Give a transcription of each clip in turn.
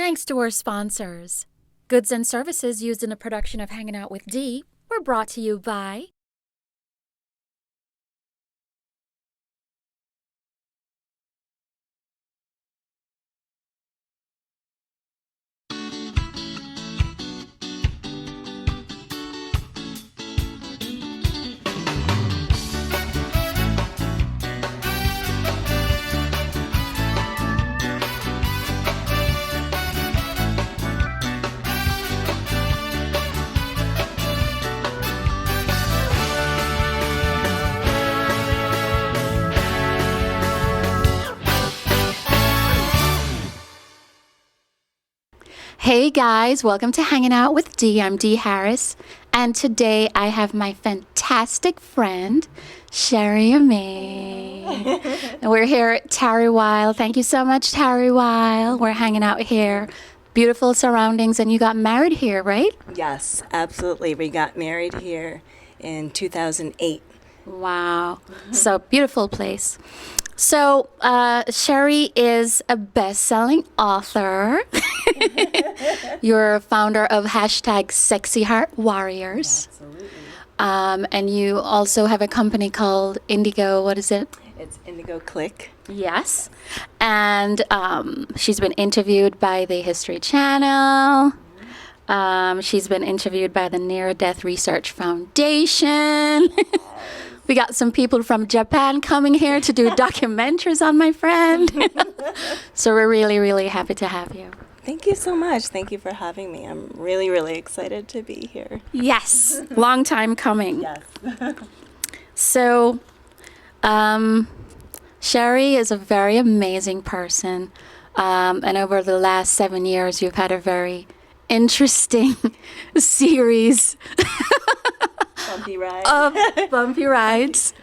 Thanks to our sponsors. Goods and services used in the production of Hanging Out with Dee were brought to you by Hey guys, welcome to Hanging Out with Dee. I'm Dee Harris, and today I have my fantastic friend, Cherie Aimee. And we're here at Tarry Weil. Thank you so much, Tarry Weil. We're hanging out here. Beautiful surroundings, and you got married here, right? Yes, absolutely. We got married here in 2008. Wow. So beautiful place. So, Cherie is a best-selling author. You're founder of hashtag Sexy Heart Warriors. Absolutely. And you also have a company called Indigo, what is it? It's Indigo Click. Yes. And she's been interviewed by the History Channel. She's been interviewed by the Near Death Research Foundation. We got some people from Japan coming here to do documentaries on my friend. So we're really, really happy to have you. Thank you so much. Thank you for having me. I'm really, really excited to be here. Yes, long time coming. Yes. So, Cherie is a very amazing person. And over the last 7 years, you've had a very interesting series Bumpy ride. of bumpy rides.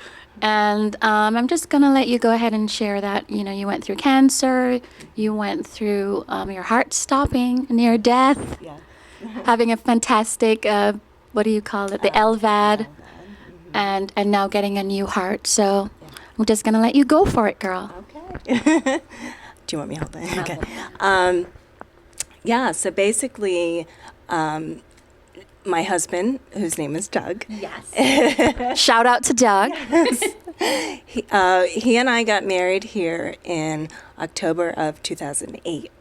And I'm just going to let you go ahead and share that, you know, you went through cancer, you went through your heart stopping, near death, Yeah. having a fantastic, what do you call it, the LVAD, and now getting a new heart. So I'm just going to let you go for it, girl. Okay. Do you want me to hold that? Okay. Yeah, so basically, my husband, whose name is Doug. Yes. Shout out to Doug. He and I got married here in October of 2008.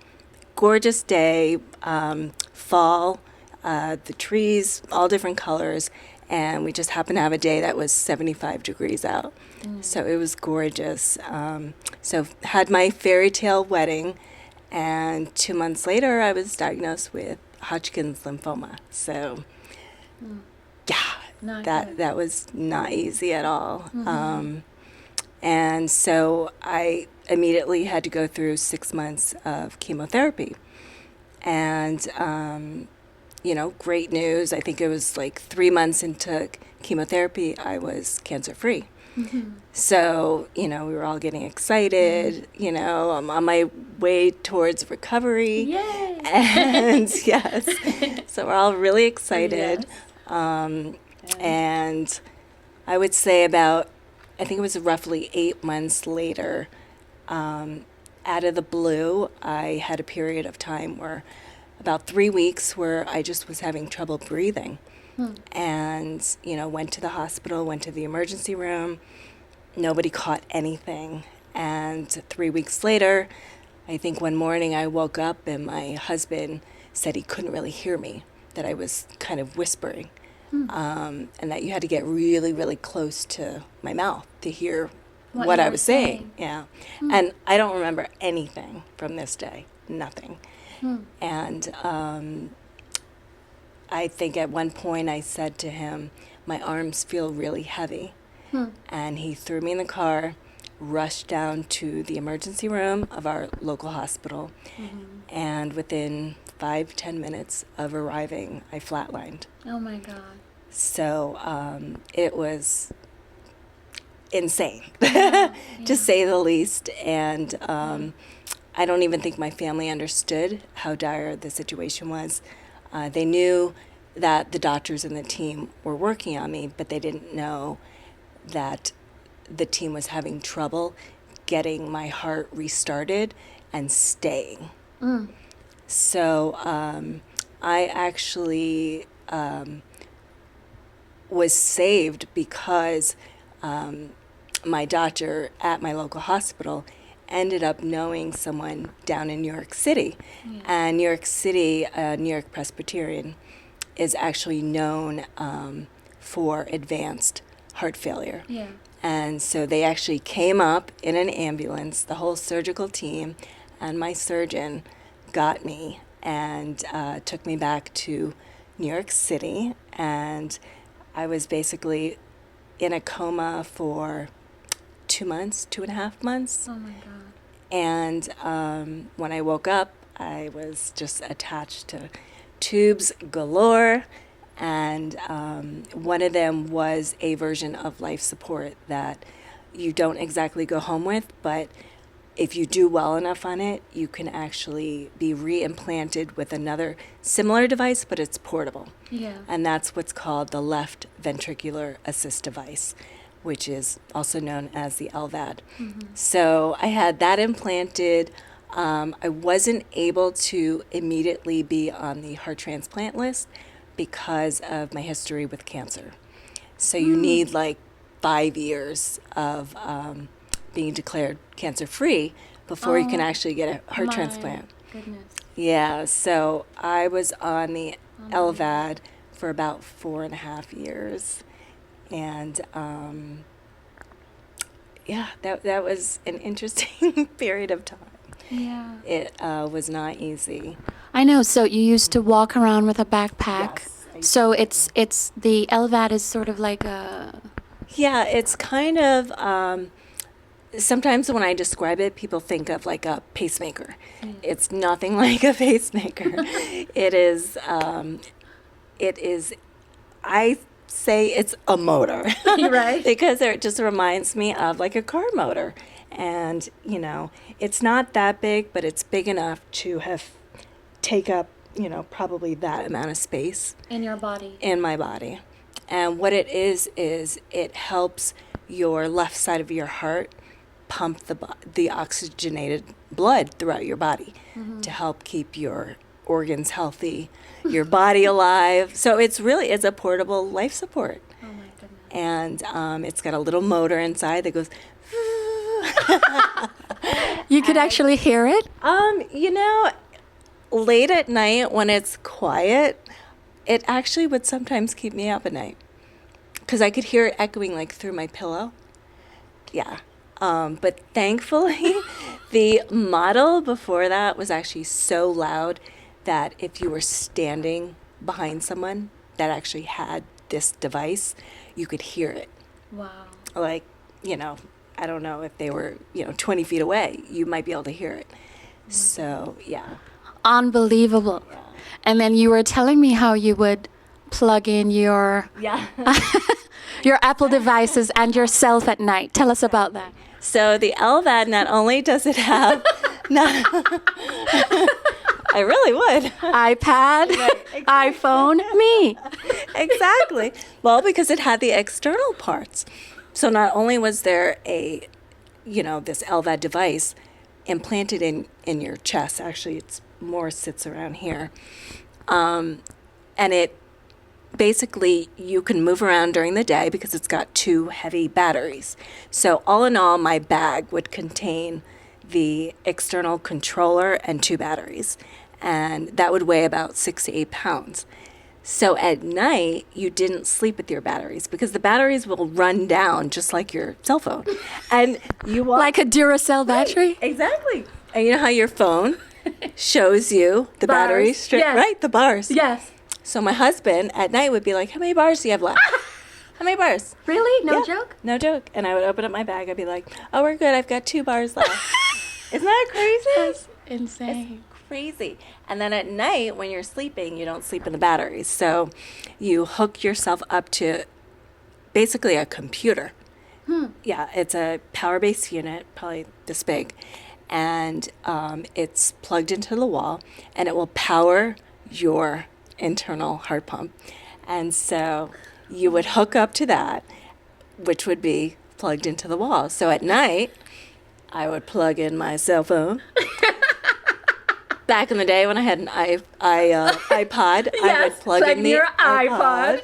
Gorgeous day, fall, the trees, all different colors, and we just happened to have a day that was 75 degrees out. So it was gorgeous. So had my fairy tale wedding, and 2 months later I was diagnosed with Hodgkin's lymphoma. So yeah, that was not easy at all. And so I immediately had to go through 6 months of chemotherapy. And, you know, great news. I think it was like 3 months into chemotherapy, I was cancer-free. So, you know, we were all getting excited. You know, I'm on my way towards recovery. Yay! And yes, so we're all really excited. Yes. And I would say about, I think it was roughly 8 months later, out of the blue, I had a period of time where about 3 weeks where I just was having trouble breathing. And, you know, went to the hospital, went to the emergency room. Nobody caught anything. And 3 weeks later, I think one morning I woke up and my husband said he couldn't really hear me, that I was kind of whispering. And that you had to get really, really close to my mouth to hear what I was saying. Yeah. And I don't remember anything from this day, nothing. And I think at one point I said to him, my arms feel really heavy. And he threw me in the car, rushed down to the emergency room of our local hospital. And within 5-10 minutes of arriving, I flatlined. Oh my God. So it was insane, to say the least. And I don't even think my family understood how dire the situation was. They knew that the doctors and the team were working on me, but they didn't know that the team was having trouble getting my heart restarted and staying. So I actually was saved because my doctor at my local hospital ended up knowing someone down in New York City. Yeah. And New York City, New York Presbyterian, is actually known for advanced heart failure. Yeah. And so they actually came up in an ambulance, the whole surgical team, and my surgeon got me and took me back to New York City. And I was basically in a coma for 2 months, 2.5 months. Oh my God. And when I woke up, I was just attached to tubes galore. And one of them was a version of life support that you don't exactly go home with, but if you do well enough on it, you can actually be reimplanted with another similar device, but it's portable. Yeah. And that's what's called the left ventricular assist device, which is also known as the LVAD. Mm-hmm. So I had that implanted. I wasn't able to immediately be on the heart transplant list because of my history with cancer. So you need like 5 years of being declared cancer-free before you can actually get a heart transplant. Goodness. Yeah, so I was on the LVAD for about 4.5 years. And yeah, that was an interesting period of time. Yeah. It was not easy. I know. So you used to walk around with a backpack. Yes, So it's the LVAD is sort of like a... Yeah, it's kind of, sometimes when I describe it, people think of like a pacemaker. It's nothing like a pacemaker. It is, I say it's a motor. Right. Because it just reminds me of like a car motor. And, you know, it's not that big, but it's big enough to take up, you know, probably that amount of space. In your body. In my body. And what it is it helps your left side of your heart pump the oxygenated blood throughout your body to help keep your organs healthy, your body alive. So it's a portable life support. Oh my goodness. And it's got a little motor inside that goes... You could actually hear it? You know, late at night when it's quiet, it actually would sometimes keep me up at night because I could hear it echoing like through my pillow. Yeah. But thankfully, the model before that was actually so loud that if you were standing behind someone that actually had this device, you could hear it. Wow. Like, you know, I don't know if they were, 20 feet away, you might be able to hear it. So, yeah. Unbelievable. Yeah. And then you were telling me how you would plug in your your Apple devices and yourself at night. Tell us about that. So the LVAD, not only does it have... I really would. iPad, right, exactly. iPhone, me. Exactly. Well, because it had the external parts. So not only was there this LVAD device implanted in your chest, actually it's more sits around here, and it basically you can move around during the day because it's got 2 heavy batteries. So all in all, my bag would contain the external controller and 2 batteries, and that would weigh about 6 to 8 pounds. So at night, you didn't sleep with your batteries because the batteries will run down just like your cell phone. And you want... Like a Duracell battery? Right, exactly. And you know how your phone shows you the battery strip, yes. Right? The bars. Yes. So my husband at night would be like, how many bars do you have left? How many bars? Really? No joke? No joke. And I would open up my bag. I'd be like, oh, we're good. I've got 2 bars left. Isn't that crazy? That's insane. It's crazy. And then at night when you're sleeping, you don't sleep in the batteries. So you hook yourself up to basically a computer. Yeah, it's a power-based unit, probably this big. And it's plugged into the wall, and it will power your internal heart pump. And so you would hook up to that, which would be plugged into the wall. So at night, I would plug in my cell phone. Back in the day when I had an iPod, I would plug in the your iPod.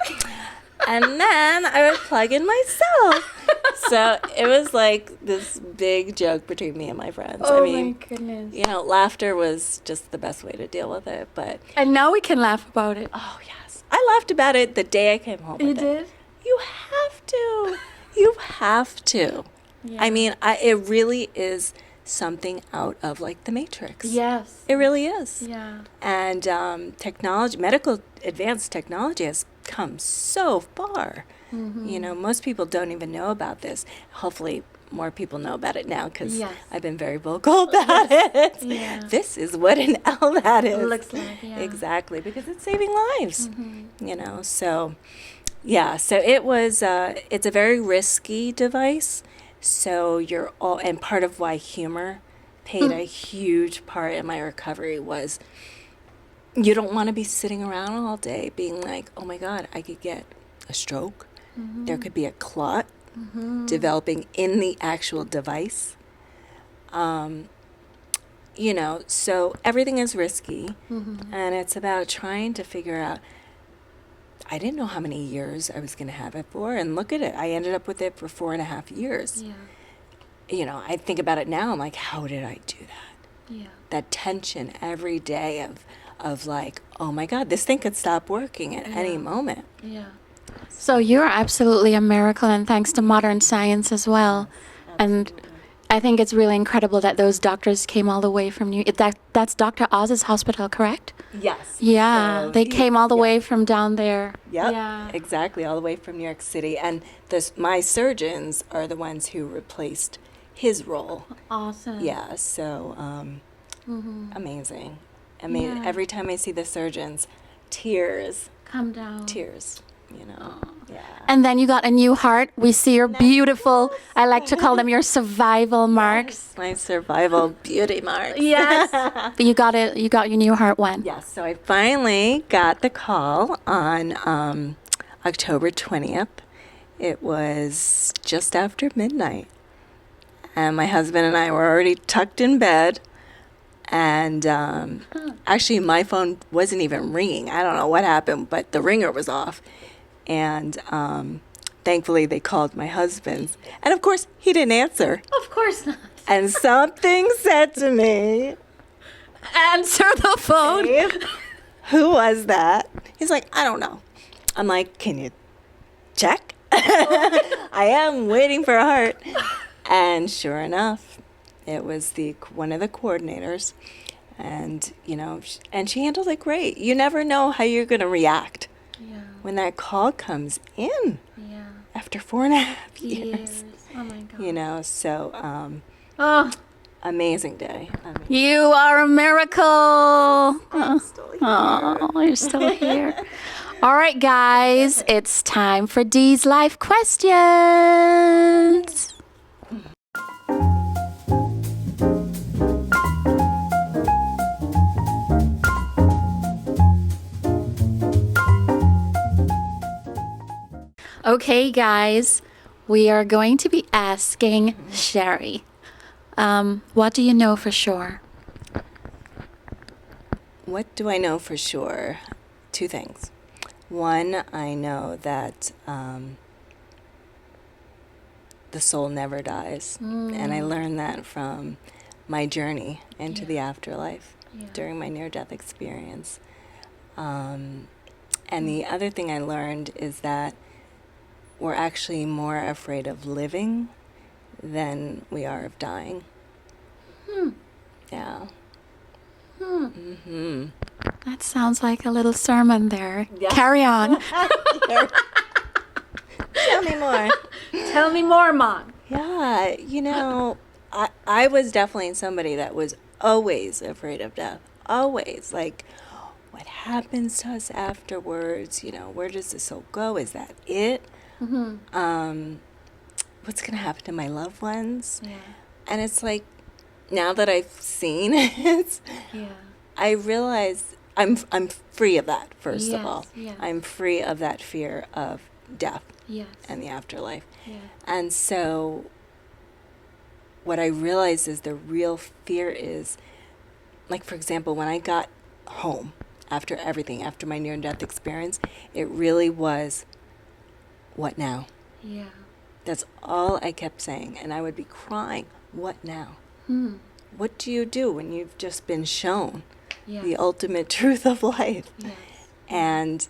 And then I would plug in myself. So it was like this big joke between me and my friends. Oh, I mean, my goodness. you know, laughter was just the best way to deal with it. But And now we can laugh about it. oh yes, I laughed about it the day I came home. You with it. did? You have to. You have to. Yeah. I mean, it really is something out of like the Matrix. Yes. It really is. Yeah. And advanced technology has come so far. Mm-hmm. You know, most people don't even know about this. Hopefully, more people know about it now because Yes. I've been very vocal about it. Yeah. This is what an LVAD is. Looks like, yeah. Exactly, because it's saving lives. Mm-hmm. You know, so yeah, so it was. It's a very risky device. So and part of why humor played a huge part in my recovery was you don't want to be sitting around all day being like, oh my God, I could get a stroke. Mm-hmm. There could be a clot Mm-hmm. developing in the actual device. You know, so everything is risky. Mm-hmm. And it's about trying to figure out, I didn't know how many years I was going to have it for. And look at it. I ended up with it for 4.5 years. Yeah. You know, I think about it now. I'm like, how did I do that? Yeah. That tension every day of like, oh my God, this thing could stop working at any Yeah. moment. Yeah. So you're absolutely a miracle, and thanks to modern science as well. And I think it's really incredible that those doctors came all the way from that's Dr. Oz's hospital, correct? Yes. Yeah, So they came all the way from down there. Yep, Yeah. exactly, all the way from New York City. And my surgeons are the ones who replaced his role. Awesome. Yeah, so Mm-hmm. amazing. Yeah. Every time I see the surgeons, tears, Come down. you know. Yeah. And then you got a new heart. We see your beautiful, I like to call them your survival marks. My survival beauty marks. Yes. But you got your new heart when? Yes, so I finally got the call on October 20th. It was just after midnight. And my husband and I were already tucked in bed. And actually, my phone wasn't even ringing. I don't know what happened, but the ringer was off. And thankfully, they called my husband's. And of course, he didn't answer. Of course not. And something said to me, Answer the phone. "Dave, who was that?" He's like, "I don't know." I'm like, "Can you check?" I am waiting for a heart. And sure enough, it was one of the coordinators. And, you know, and she handled it great. You never know how you're going to react Yeah. when that call comes in Yeah. after 4.5 years. Years. Oh my God. You know, so Oh, amazing day. you are a miracle. I'm still here. Oh, you're still here. All right, guys, it's time for Dee's life questions. Okay, guys, we are going to be asking Cherie. What do you know for sure? What do I know for sure? 2 things. One, I know that the soul never dies. And I learned that from my journey into the afterlife during my near-death experience. And the other thing I learned is that we're actually more afraid of living than we are of dying. Yeah. Mm-hmm. That sounds like a little sermon there. Yeah. Carry on. Tell me more. Tell me more, Mom. Yeah, you know, I was definitely somebody that was always afraid of death. Always. Like, what happens to us afterwards? You know, where does the soul go? Is that it? Mm-hmm. What's going to happen to my loved ones? Yeah. And it's like, now that I've seen it, Yeah. I realize I'm free of that, first of Yes, all. yeah. I'm free of that fear of death Yes. and the afterlife. Yeah. And so what I realize is the real fear is like, for example, when I got home after everything, after my near-death experience, it really was, what now? Yeah. That's all I kept saying. And I would be crying, what now? What do you do when you've just been shown the ultimate truth of life? Yes. And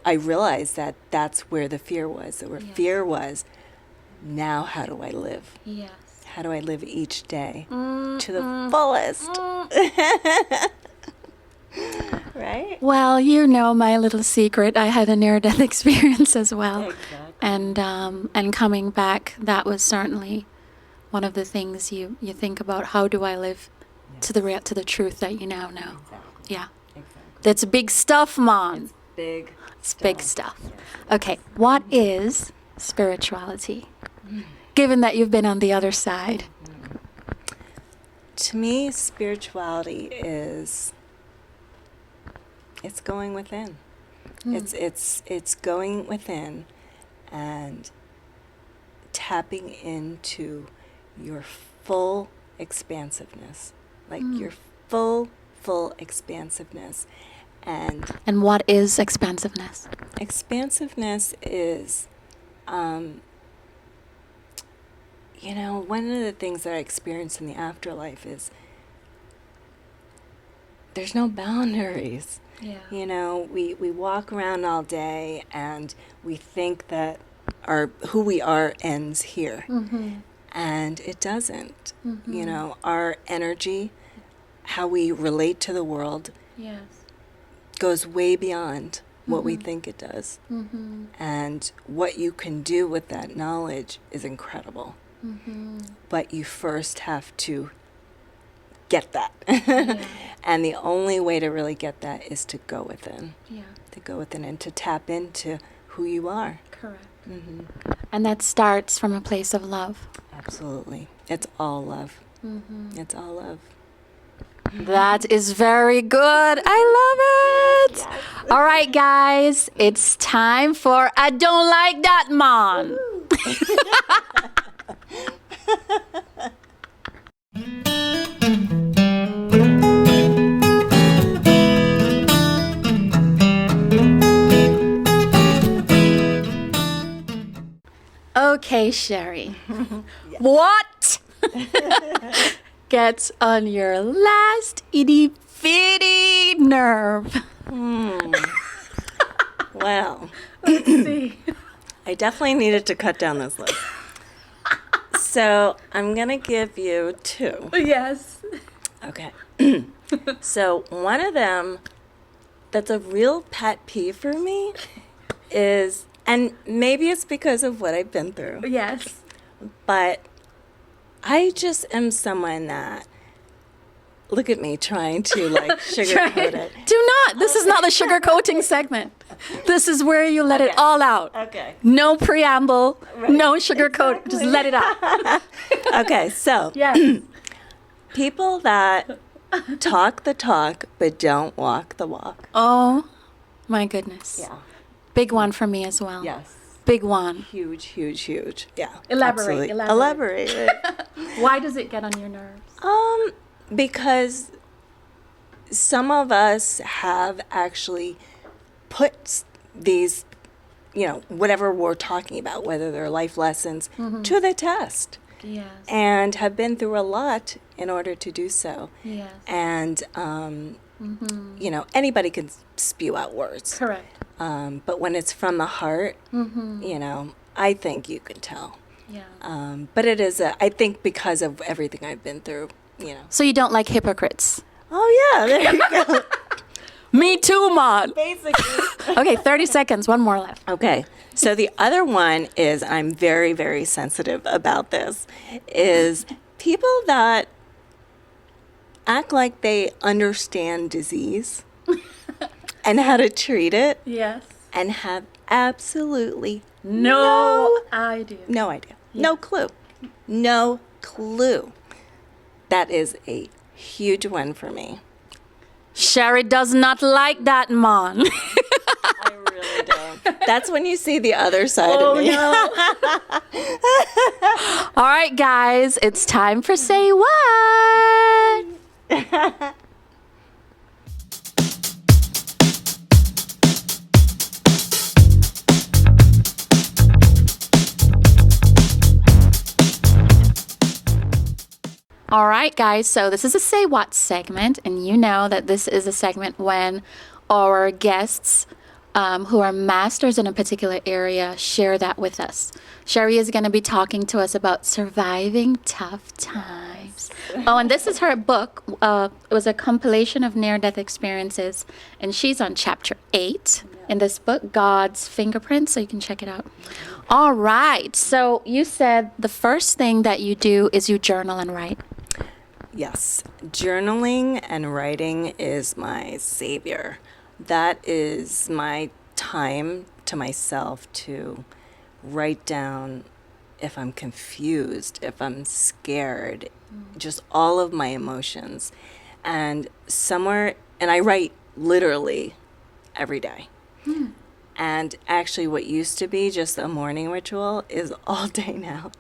I realized that that's where the fear was. Where fear was, now how do I live? Yes. How do I live each day to the fullest? Right? Well, you know my little secret. I had a near-death experience as well. Exactly. And coming back, that was certainly one of the things you think about. How do I live to the truth that you now know? Exactly. Yeah. Exactly. That's big stuff, Mon. It's Big stuff. Okay, what is spirituality? Given that you've been on the other side. To me, spirituality is, it's going within. It's going within and tapping into your full expansiveness, like your full expansiveness. And what is expansiveness? Expansiveness is, one of the things that I experienced in the afterlife is there's no boundaries. Yeah. We walk around all day and we think that who we are ends here. And it doesn't. Our energy, how we relate to the world, Yes. goes way beyond what we think it does. And what you can do with that knowledge is incredible. But you first have to get that. And the only way to really get that is to go within. Yeah. To go within and to tap into who you are. Correct. And that starts from a place of love. Absolutely. It's all love. It's all love. That is very good. I love it. Yes. All right, guys. It's time for I Don't Like That Mon. Okay, Cherie. What gets on your last itty-bitty nerve? Well, Let's see. I definitely needed to cut down this list. So I'm going to give you 2. Yes. Okay. So one of them that's a real pet peeve for me is, and maybe it's because of what I've been through, Yes. but I just am someone that, look at me trying to sugarcoat it. Do not. This is not the sugarcoating segment. This is where you let it all out. Okay. No preamble, no sugarcoat. Just let it out. Okay, so Yes. people that talk the talk but don't walk the walk. Oh, my goodness. Yeah. Big one for me as well. Yes. Big one. Huge, huge, huge. Yeah. Elaborate, absolutely. elaborate. Why does it get on your nerves? Because some of us have actually put these, whatever we're talking about, whether they're life lessons, to the test. Yes. And have been through a lot in order to do so. Yes. And, anybody can spew out words. Correct. But when it's from the heart, I think you can tell. Yeah. But it is, I think because of everything I've been through, So you don't like hypocrites? Oh, yeah, there you go. Me too, Mon. Basically. Okay, 30 seconds. One more left. Okay. So the other one is, I'm very, very sensitive about this, is people that act like they understand disease and how to treat it. Yes. And have absolutely No idea. no idea. Yeah. No clue. No clue. That is a huge one for me. Cherie does not like that, Mon. I really don't. That's when you see the other side of me. All right, guys, it's time for Say What. All right, guys, so this is a Say What segment, and you know that this is a segment when our guests who are masters in a particular area share that with us. Cherie is going to be talking to us about surviving tough times. Oh, and this is her book. It was a compilation of near-death experiences, and she's on chapter 8 in this book, God's Fingerprints, so you can check it out. All right, so you said the first thing that you do is you journal and write. Yes, journaling and writing is my savior. That is my time to myself to write down if I'm confused, if I'm scared, just all of my emotions. And I write literally every day. And actually what used to be just a morning ritual is all day now.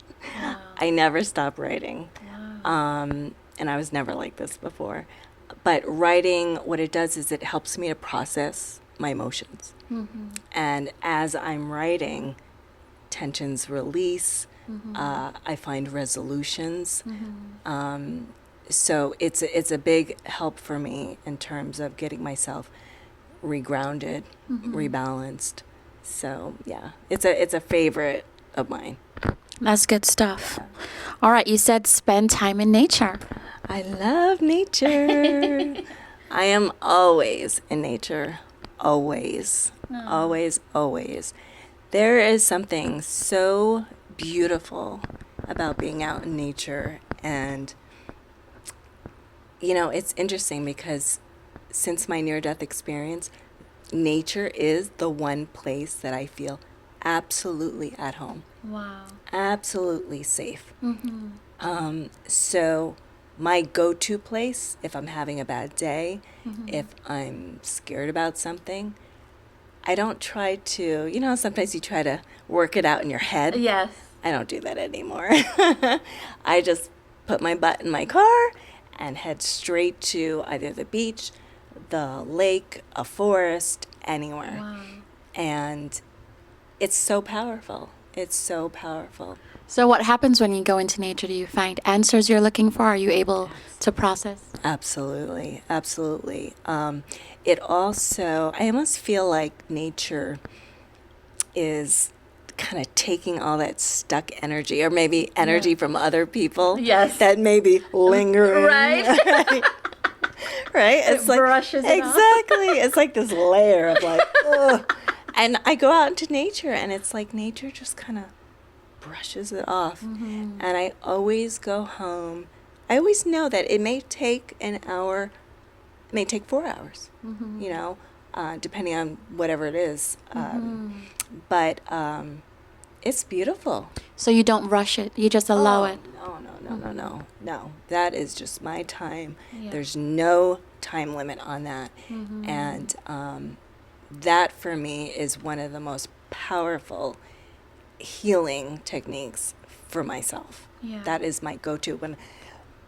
Wow. I never stop writing. Wow. And I was never like this before. But writing, what it does is it helps me to process my emotions. Mm-hmm. And as I'm writing, tensions release. Mm-hmm. I find resolutions. Mm-hmm. So it's a big help for me in terms of getting myself regrounded, rebalanced. So yeah, it's a favorite of mine. That's good stuff. Yeah. All right, you said spend time in nature. I love nature. I am always in nature. Always. Oh. Always. There is something so beautiful about being out in nature. And, it's interesting because since my near-death experience, nature is the one place that I feel absolutely at home. Wow. Absolutely safe. Mm-hmm. So my go-to place, if I'm having a bad day, if I'm scared about something, I don't try to, sometimes you try to work it out in your head. Yes. I don't do that anymore. I just put my butt in my car and head straight to either the beach, the lake, a forest, anywhere. Wow. And it's so powerful. It's so powerful. So what happens when you go into nature? Do you find answers you're looking for? Are you able to process? Absolutely. It also, I almost feel like nature is kind of taking all that stuck energy, or maybe energy from other people. Yes. That may be lingering. Right. Right? It brushes it off. Exactly. It's like this layer of like, ugh. And I go out into nature, and it's like nature just kind of brushes it off. Mm-hmm. And I always go home. I always know that it may take an hour, it may take 4 hours, depending on whatever it is. But it's beautiful. So you don't rush it. You just allow it. No. That is just my time. Yeah. There's no time limit on that. Mm-hmm. And that for me is one of the most powerful healing techniques for myself. Yeah. That is my go-to when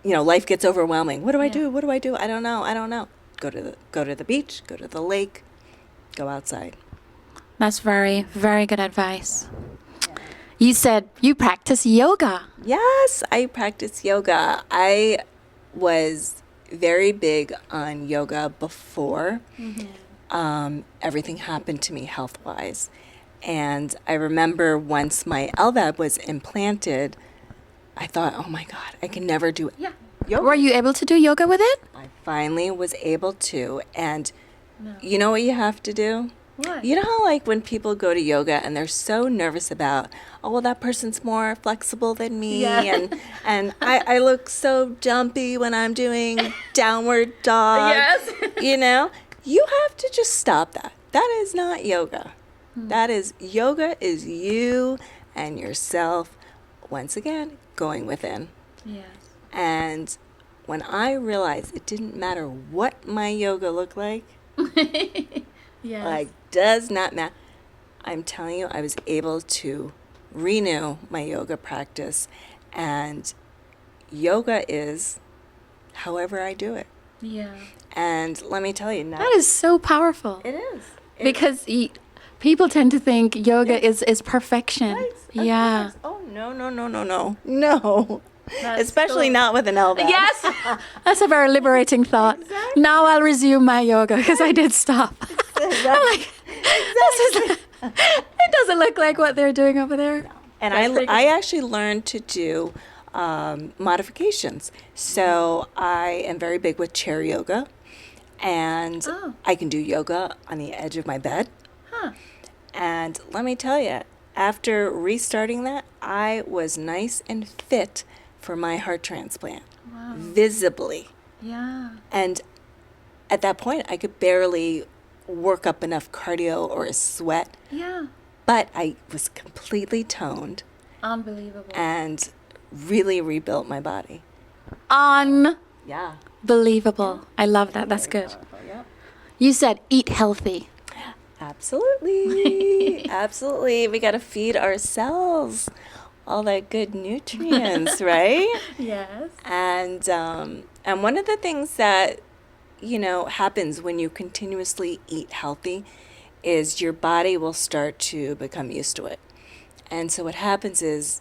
life gets overwhelming. What do I do? I don't know. Go to the beach, go to the lake, go outside. That's very, very good advice. Yeah. You said you practice yoga. Yes, I practice yoga. I was very big on yoga before. Everything happened to me health-wise. And I remember once my LVAD was implanted, I thought, oh my God, I can never do yoga. Were you able to do yoga with it? I finally was able to. And you know what you have to do? What? You know how like when people go to yoga and they're so nervous about, oh, well, that person's more flexible than me. Yeah. And I look so jumpy when I'm doing downward dog. Yes. You have to just stop that. That is not yoga. That is, yoga is you and yourself, once again, going within. Yes. And when I realized it didn't matter what my yoga looked like, yes. Like, does not matter. I'm telling you, I was able to renew my yoga practice. And yoga is however I do it. Yeah. And let me tell you, That is so powerful. it is. Because people tend to think yoga is perfection. Right, of Yeah. course. Oh, no. That's Especially cool. not with an LVAD. Yes. That's a very liberating thought. Exactly. Now I'll resume my yoga because I did stop. I'm like, it doesn't look like what they're doing over there. And That's pretty I good. actually learned to do modifications. So I am very big with chair yoga. And Oh. I can do yoga on the edge of my bed. Huh. And let me tell you, after restarting that, I was nice and fit for my heart transplant, Wow. visibly. Yeah. And at that point, I could barely work up enough cardio or sweat, Yeah. but I was completely toned Unbelievable. and really rebuilt my body. Unbelievable. Yeah. I love that. That's Very good. powerful, yep. You said eat healthy. Absolutely. Absolutely. We got to feed ourselves all that good nutrients, right? Yes. And one of the things that, happens when you continuously eat healthy is your body will start to become used to it. And so what happens is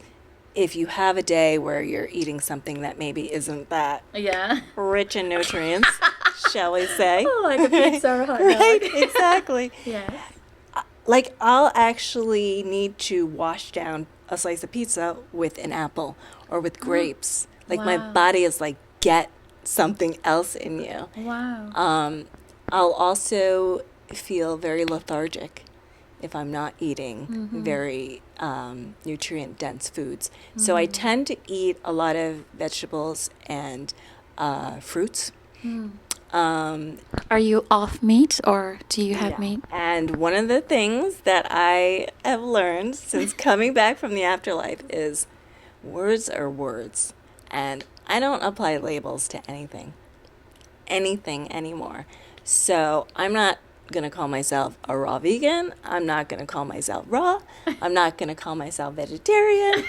if you have a day where you're eating something that maybe isn't that Yeah. rich in nutrients, shall we say? Like a pizza or a hot dog. Right, exactly. Yes. Like, I'll actually need to wash down a slice of pizza with an apple or with grapes. Like, my Wow. body is like, get something else in you. Wow. I'll also feel very lethargic if I'm not eating very nutrient-dense foods. So I tend to eat a lot of vegetables and fruits. Are you off meat or do you have Yeah. meat? And one of the things that I have learned since coming back from the afterlife is words are words. And I don't apply labels to anything anymore. So I'm not going to call myself a raw vegan. I'm not going to call myself raw. I'm not going to call myself vegetarian.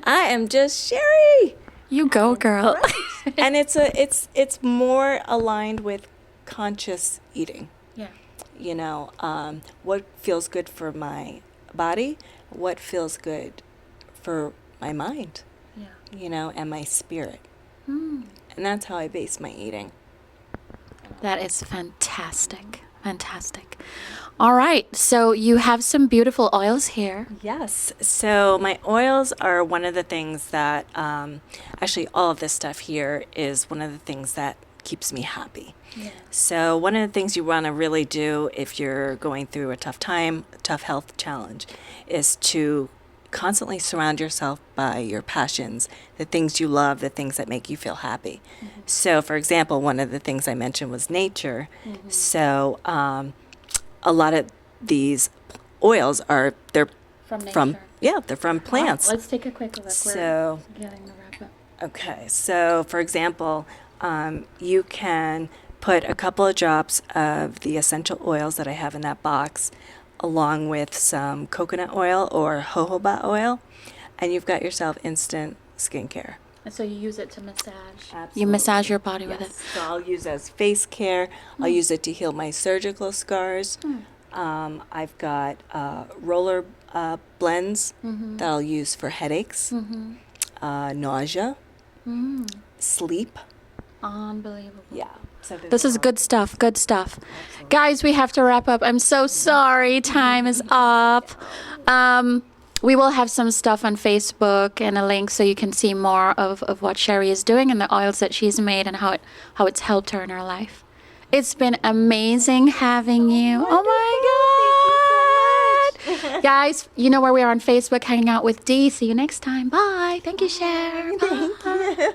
I am just Cherie. You go, girl. And it's more aligned with conscious eating. Yeah. What feels good for my body, what feels good for my mind, Yeah. and my spirit. And that's how I base my eating. That is fantastic. Fantastic. All right. So you have some beautiful oils here. Yes. So my oils are one of the things that, actually all of this stuff here is one of the things that keeps me happy. Yeah. So one of the things you want to really do if you're going through a tough time, a tough health challenge, is to constantly surround yourself by your passions, the things you love, the things that make you feel happy. So, for example, one of the things I mentioned was nature. So a lot of these oils they're From nature. they're from plants. Let's take a quick look. So- We're getting the wrap up. Okay, so for example, you can put a couple of drops of the essential oils that I have in that box along with some coconut oil or jojoba oil, and you've got yourself instant skincare. And so you use it to massage. You Absolutely. massage your body with it. So I'll use as face care. I'll use it to heal my surgical scars. I've got roller blends that I'll use for headaches, nausea, sleep. Unbelievable. Yeah. So there's This a is lot. good stuff. Good stuff. Guys, we have to wrap up. I'm so sorry. Time is up. We will have some stuff on Facebook and a link so you can see more of what Cherie is doing and the oils that she's made and how it's helped her in her life. It's been amazing having you. Oh my God. Guys, you know where we are on Facebook, hanging out with Dee. See you next time. Bye. Thank you, Cherie. Bye.